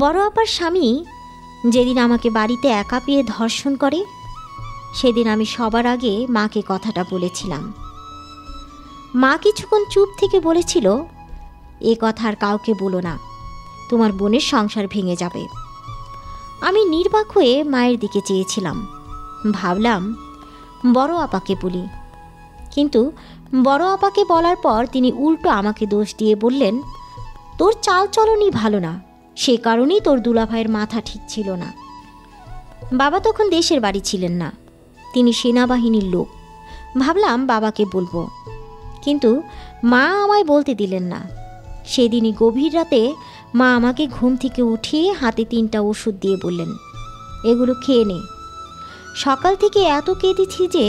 বড় আপার স্বামী যেদিন আমাকে বাড়িতে একা পেয়ে ধর্ষণ করে, সেদিন আমি সবার আগে মাকে কথাটা বলেছিলাম। মা কিছুক্ষণ চুপ থেকে বলেছিল, এ কথা আর কাউকে বলো না, তোমার বোনের সংসার ভেঙে যাবে। আমি নির্বাক হয়ে মায়ের দিকে চেয়েছিলাম, ভাবলাম বড় আপাকে বলি। কিন্তু বড় আপাকে বলার পর তিনি উল্টো আমাকে দোষ দিয়ে বললেন, তোর চালচলনই ভালো না, সে কারণেই তোর দুলাভাইয়ের মাথা ঠিক ছিল না। বাবা তখন দেশের বাড়ি ছিলেন না, তিনি সেনাবাহিনীর লোক। ভাবলাম বাবাকে বলবো, কিন্তু মা আমায় বলতে দিলেন না। সেদিনই গভীর রাতে মা আমাকে ঘুম থেকে উঠিয়ে হাতে 3টা ওষুধ দিয়ে বললেন, এগুলো খেয়ে নে। সকাল থেকে এত কেঁদেছি যে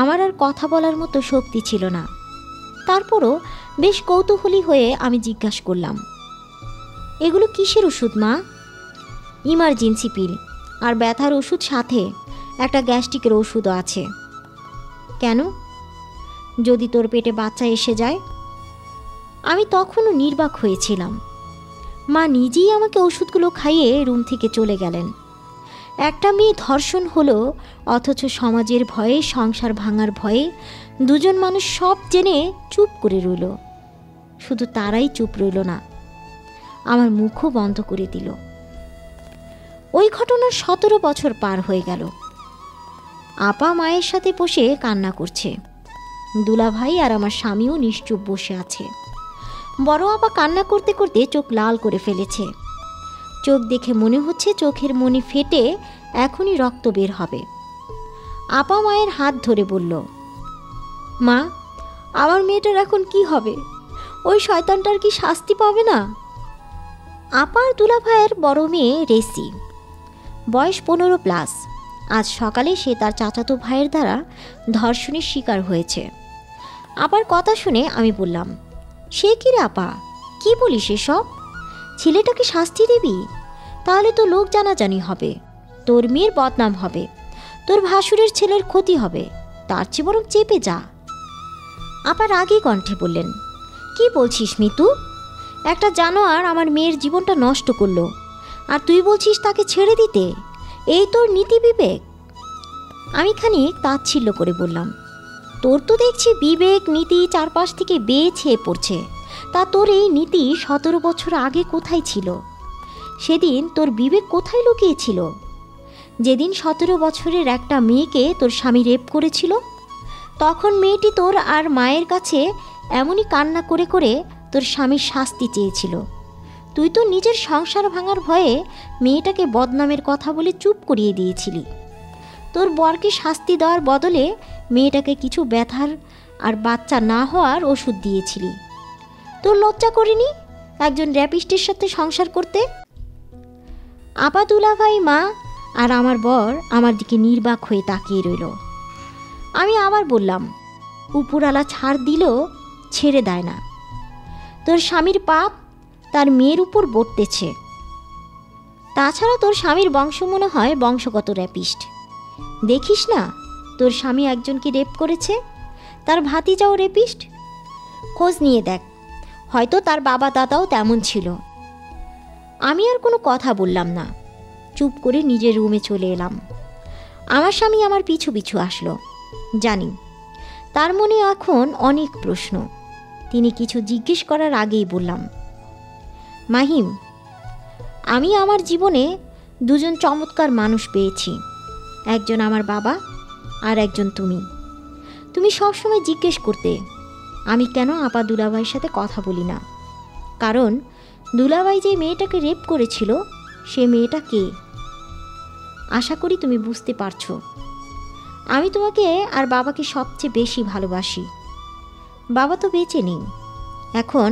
আমার আর কথা বলার মতো শক্তি ছিল না। তারপরও বেশ কৌতূহলী হয়ে আমি জিজ্ঞাসা করলাম, এগুলো কিসের ওষুধ মা? ইমার্জেন্সি পিল, আর ব্যথার ওষুধ, সাথে একটা গ্যাস্ট্রিকের ওষুধও আছে। কেন? যদি তোর পেটে বাচ্চা এসে যায়। আমি তখনও নির্বাক হয়েছিলাম। মা নিজেই আমাকে ওষুধগুলো খাইয়ে রুম থেকে চলে গেলেন। একটা মেয়ে ধর্ষণ হলো, অথচ সমাজের ভয়ে, সংসার ভাঙার ভয়ে দুজন মানুষ সব জেনে চুপ করে রইল। শুধু তারাই চুপ রইল না, আমার মুখও বন্ধ করে দিল। ওই ঘটনার 17 বছর পার হয়ে গেল। আপা মায়ের সাথে বসে কান্না করছে, দুলাভাই আর আমার স্বামীও নিশ্চুপ বসে আছে। বড় আপা কান্না করতে করতে চোখ লাল করে ফেলেছে। চোখ দেখে মনে হচ্ছে চোখের মণি ফেটে এখনই রক্ত বের হবে। আপা মায়ের হাত ধরে বলল, মা, আমার মেয়েটার এখন কি হবে? ওই শয়তানটার কি শাস্তি পাবে না? আপার দুলাভাইয়ের বড় মেয়ে রেসি, বয়স 15+। আজ সকালে সে তার চাচাতো ভাইয়ের দ্বারা ধর্ষণের শিকার হয়েছে। আপার কথা শুনে আমি বললাম, সে কি রে আপা, কি বলিস এসব? ছেলেটাকে শাস্তি দিবি? তাহলে তো লোক জানাজানি হবে, তোর মেয়ের বদনাম হবে, তোর ভাসুরের ছেলের ক্ষতি হবে, তার চেয়ে বরং চেপে যা। আপা রাগী কণ্ঠে বললেন, কি বলছিস মিতু? একটা জানোয়ার আমার মেয়ের জীবনটা নষ্ট করলো, আর তুই বলছিস তাকে ছেড়ে দিতে? এই তোর নীতি বিবেক? আমি খানিক তাচ্ছিল্য করে বললাম, তোর তো দেখছি বিবেক নীতি চারপাশ থেকে বেয়ে ছেয়ে পড়ছে। তা তোর এই নীতি 17 বছর আগে কোথায় ছিল? সেদিন তোর বিবেক কোথায় লুকিয়েছিল? যেদিন 17 বছরের একটা মেয়েকে তোর স্বামী রেপ করেছিল, তখন মেয়েটি তোর আর মায়ের কাছে এমনই কান্না করে করে তোর স্বামীর শাস্তি চেয়েছিল। তুই তো নিজের সংসার ভাঙার ভয়ে মেয়েটাকে বদনামের কথা বলে চুপ করিয়ে দিয়েছিলি। তোর বরকে শাস্তি দেওয়ার বদলে মেয়েটাকে কিছু ব্যথার আর বাচ্চা না হওয়ার ওষুধ দিয়েছিলি। তোর লজ্জা করিনি একজন র্যাপিস্টের সাথে সংসার করতে? আপা, দুলাভাই, মা আর আমার বর আমার দিকে নির্বাক হয়ে তাকিয়ে রইল। আমি আবার বললাম, উপরালা ছাড় দিলেও ছেড়ে দেয় না। তোর স্বামীর পাপ তার মেয়ের উপর বর্তেছে। তাছাড়া তোর স্বামীর বংশ মনে হয় বংশগত র্যাপিস্ট। দেখিস না, তোর স্বামী একজনকে রেপ করেছে, তার ভাতিজাও রেপিস্ট। খোঁজ নিয়ে দেখ, হয়তো তার বাবা দাদাও তেমন ছিল। আমি আর কোনো কথা বললাম না, চুপ করে নিজের রুমে চলে এলাম। আমার স্বামী আমার পিছু পিছু আসলো। জানি তার মনে এখন অনেক প্রশ্ন। তিনি কিছু জিজ্ঞেস করার আগেই বললাম, মাহিম, আমি আমার জীবনে দুজন চমৎকার মানুষ পেয়েছি। একজন আমার বাবা, আর একজন তুমি। তুমি সবসময় জিজ্ঞেস করতে আমি কেন আপা দুলাভাইয়ের সাথে কথা বলি না। কারণ দুলাভাই যে মেয়েটাকে রেপ করেছিল, সে মেয়েটা কে? আশা করি তুমি বুঝতে পারছো। আমি তোমাকে আর বাবাকে সবচেয়ে বেশি ভালোবাসি। বাবা তো বেঁচে নেই। এখন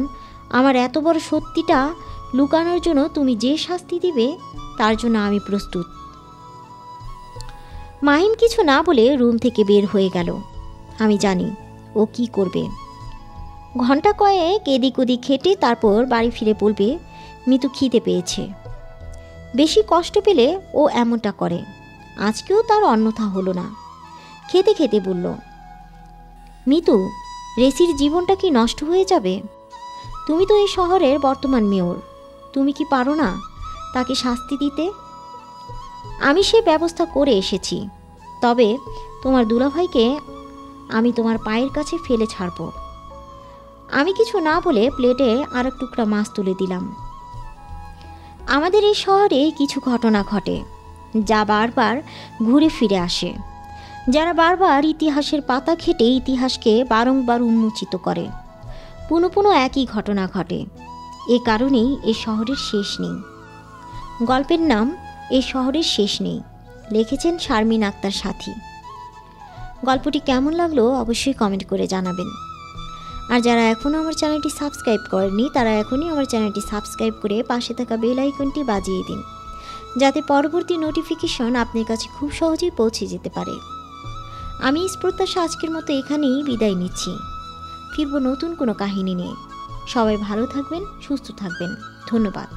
আমার এত বড় সত্যিটা লুকানোর জন্য তুমি যে শাস্তি দিবে, তার জন্য আমি প্রস্তুত। মাহিম কিছু না বলে রুম থেকে বের হয়ে গেল। আমি জানি ও কি করবে। ঘন্টা কয়েক এদিক ওদিক খেটে তারপর বাড়ি ফিরে বলবে, মিতু খিদে পেয়েছে। বেশি কষ্ট পেলে ও এমনটা করে। আজকেও তার অন্যথা হলো না। খেতে খেতে বলল, মিতু, রেসির জীবনটা কি নষ্ট হয়ে যাবে? তুমি তো এই শহরের বর্তমান মেয়র। তুমি কি পারো না তাকে শাস্তি দিতে। আমি সেই ব্যবস্থা করে এসেছি, তবে তোমার দুলাভাইকে আমি তোমার পায়ের কাছে ফেলে ছাড়ব। আমি কিছু না বলে প্লেটে আর এক টুকরা মাছ তুলে দিলাম। আমাদের এই শহরে কিছু ঘটনা ঘটে যা বারবার ঘুরে ফিরে আসে, যারা বারবার ইতিহাসের পাতা ঘেঁটে ইতিহাসকে বারংবার উন্মোচিত করে। পুনঃ পুনঃ একই ঘটনা ঘটে। এ কারণেই এ শহরের শেষ নেই। গল্পের নাম এ শহরের শেষ নেই, লিখেছেন শারমিন আক্তার সাথী। গল্পটি কেমন লাগলো অবশ্যই কমেন্ট করে জানাবেন। আর যারা এখনও আমার চ্যানেলটি সাবস্ক্রাইব করেননি তারা এখনই আমার চ্যানেলটি সাবস্ক্রাইব করে পাশে থাকা বেল আইকনটি বাজিয়ে দিন, যাতে পরবর্তী নোটিফিকেশন আপনার কাছে খুব সহজেই পৌঁছে যেতে পারে। আমি প্রত্যাশা আজকের মতো এখানেই বিদায় নিচ্ছি। ফিরব নতুন কোনো কাহিনী নিয়ে। সবাই ভালো থাকবেন, সুস্থ থাকবেন। ধন্যবাদ।